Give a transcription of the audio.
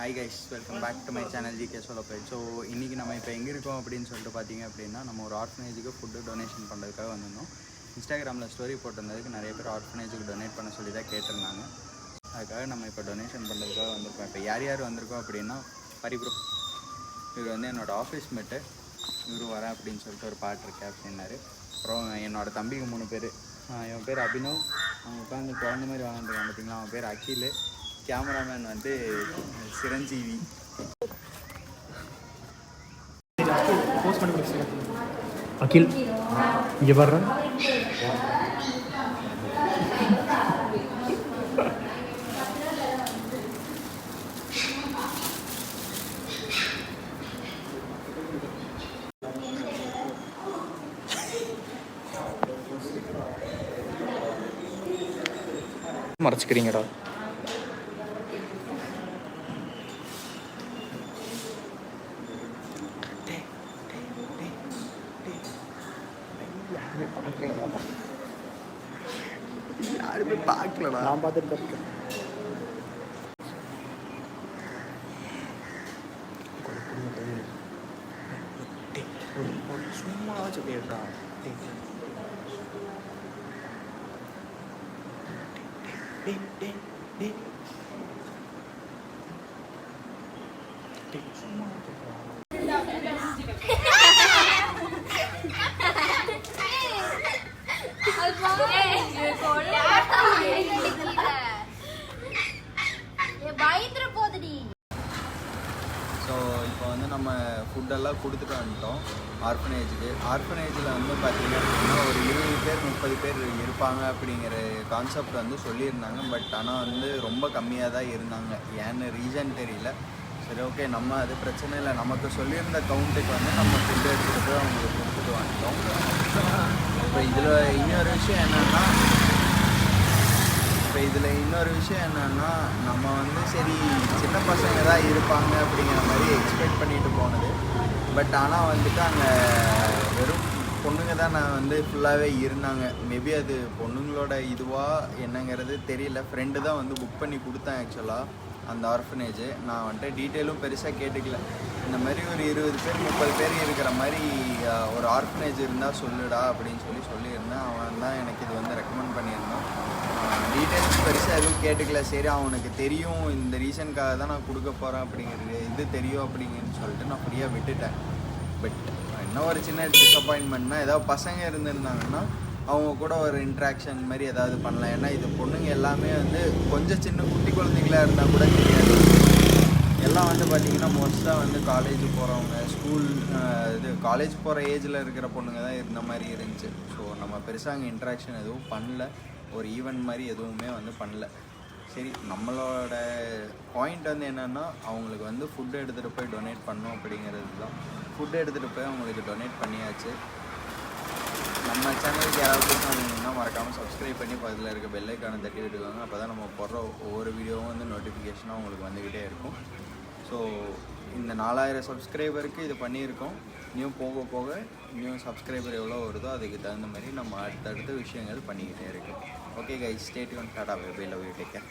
Hi guys, welcome back to my channel GK சோலோபேட். So இன்றைக்கி நம்ம இப்போ எங்கே இருக்கோம் அப்படின்னு சொல்லிட்டு பார்த்தீங்க அப்படின்னா, நம்ம ஒரு ஆர்ஃபனேஜுக்கு ஃபுட்டு டொனேஷன் பண்ணுறதுக்காக வந்திருந்தோம். இன்ஸ்டாகிராமில் ஸ்டோரி போட்டிருந்ததுக்கு நிறைய பேர் ஆர்ஃபனேஜுக்கு டொனேட் பண்ண சொல்லி தான் கேட்டிருந்தாங்க. அதுக்காக நம்ம இப்போ டொனேஷன் பண்ணுறதுக்காக வந்திருக்கோம். இப்போ யார் யார் வந்திருக்கோம் அப்படின்னா, பரிப்ரோ இவர் வந்து என்னோடய ஆஃபீஸ் மேட்டு, இவரும் வரேன் அப்படின்னு சொல்லிட்டு ஒரு பாட்டு இருக்கேன் அப்படின்னாரு. அப்புறம் என்னோடய தம்பிக்கு 3 பேர். இவன் பேர் அபினவ், அவன் உட்காந்து குழந்த மாதிரி வாழ்ந்துருக்கான் பார்த்தீங்களா, அவன் பேர் அகில். கேமராமேன் வந்து சிரஞ்சீவி. அகில் இங்கே பாரு. மறைச்சிக்கிறீங்கடா. யாருமே பார்க்கலடா, நான் பார்த்துட்டு இருக்கேன். சும்மா சொல்லிடுறா. ஸோ இப்போ வந்து நம்ம ஃபுட்டெல்லாம் கொடுத்துட்டு வந்துட்டோம் ஆர்ஃபனேஜில் வந்து பார்த்திங்க அப்படின்னா ஒரு 20 பேர் 30 பேர் இருப்பாங்க அப்படிங்கிற கான்செப்ட் வந்து சொல்லியிருந்தாங்க. பட் ஆனால் வந்து ரொம்ப கம்மியாக தான் இருந்தாங்க. ஏன்னு ரீசன் தெரியல. சரி, ஓகே, நம்ம அது பிரச்சனை இல்லை. நமக்கு சொல்லியிருந்த கவுண்ட்டுக்கு வந்து நம்ம ஃபுட்டு எடுத்துகிட்டு போய் அவங்களுக்கு கொடுத்துட்டு வந்துட்டோம். இப்போ இதில் இன்னொரு விஷயம் என்னென்னா நம்ம வந்து சரி சின்ன பசங்க தான் இருப்பாங்க அப்படிங்கிற மாதிரி எக்ஸ்பெக்ட் பண்ணிட்டு போனது. பட் ஆனால் வந்துட்டு அங்கே வெறும் பொண்ணுங்க தான் நான் வந்து ஃபுல்லாகவே இருந்தாங்க. மேபி அது பொண்ணுங்களோட இதுவாக என்னங்கிறது தெரியல. ஃப்ரெண்டு தான் வந்து புக் பண்ணி கொடுத்தேன் ஆக்சுவலாக அந்த ஆர்ஃபனேஜ். நான் வந்துட்டு டீட்டெயிலும் பெருசாக கேட்டுக்கல. இந்த மாதிரி ஒரு 20 பேர் 30 பேர் இருக்கிற மாதிரி ஒரு ஆர்ஃபனேஜ் இருந்தால் சொல்லுடா அப்படின்னு சொல்லியிருந்தேன். அவன் தான் எனக்கு இது வந்து ரெக்கமெண்ட் பண்ணியிருந்தான். டீட்டெயில்ஸ் பெருசாக எதுவும் கேட்டுக்கல. சரி, அவனுக்கு தெரியும் இந்த ரீசனுக்காக தான் நான் கொடுக்க போகிறேன் அப்படிங்கிறது இது தெரியும் அப்படிங்கன்னு சொல்லிட்டு நான் ஃப்ரீயாக விட்டுட்டேன். பட் என்ன ஒரு சின்ன டிஸப்பாயின்மெண்ட்னா, ஏதாவது பசங்க இருந்திருந்தாங்கன்னா அவங்க கூட ஒரு இன்ட்ராக்ஷன் மாதிரி ஏதாவது பண்ணலாம். ஏன்னா இது பொண்ணுங்க எல்லாமே வந்து கொஞ்சம் சின்ன குட்டி குழந்தைங்களாக இருந்தால் கூட தெரியாது. எல்லாம் வந்து பார்த்திங்கன்னா மோஸ்ட்டாக வந்து காலேஜ் போகிறவங்க, காலேஜ் போகிற ஏஜில் இருக்கிற பொண்ணுங்க தான் இருந்த மாதிரி இருந்துச்சு. ஸோ நம்ம பெருசாக அங்கே இன்ட்ராக்ஷன் எதுவும் பண்ணல. ஒரு ஈவெண்ட் மாதிரி எதுவுமே வந்து பண்ணல. சரி, நம்மளோட பாயிண்ட் வந்து என்னென்னா, அவங்களுக்கு வந்து ஃபுட்டு எடுத்துகிட்டு போய் டொனேட் பண்ணோம் அப்படிங்கிறது தான். ஃபுட்டு எடுத்துகிட்டு போய் அவங்களுக்கு டொனேட் பண்ணியாச்சு. நம்ம சேனலுக்கு யாராவது வந்தீங்கன்னா மறக்காமல் சப்ஸ்கிரைப் பண்ணி பக்கத்தில் இருக்க பெல் ஐக்கானை தட்டி விட்டுக்கோங்க. அப்போ தான் நம்ம போடுற ஒவ்வொரு வீடியோவும் வந்து நோட்டிஃபிகேஷனாக உங்களுக்கு வந்துக்கிட்டே இருக்கும். ஸோ இந்த 4000 சப்ஸ்கிரைபருக்கு இது பண்ணியிருக்கோம். இன்னும் போக போக இன்னும் சப்ஸ்கிரைபர் எவ்வளோ வருதோ அதுக்கு தகுந்த மாதிரி நம்ம அடுத்தடுத்த விஷயங்கள் பண்ணிக்கிட்டே இருக்கோம். Okay guys, stay tuned. டாடா, bye bye, love you, take care.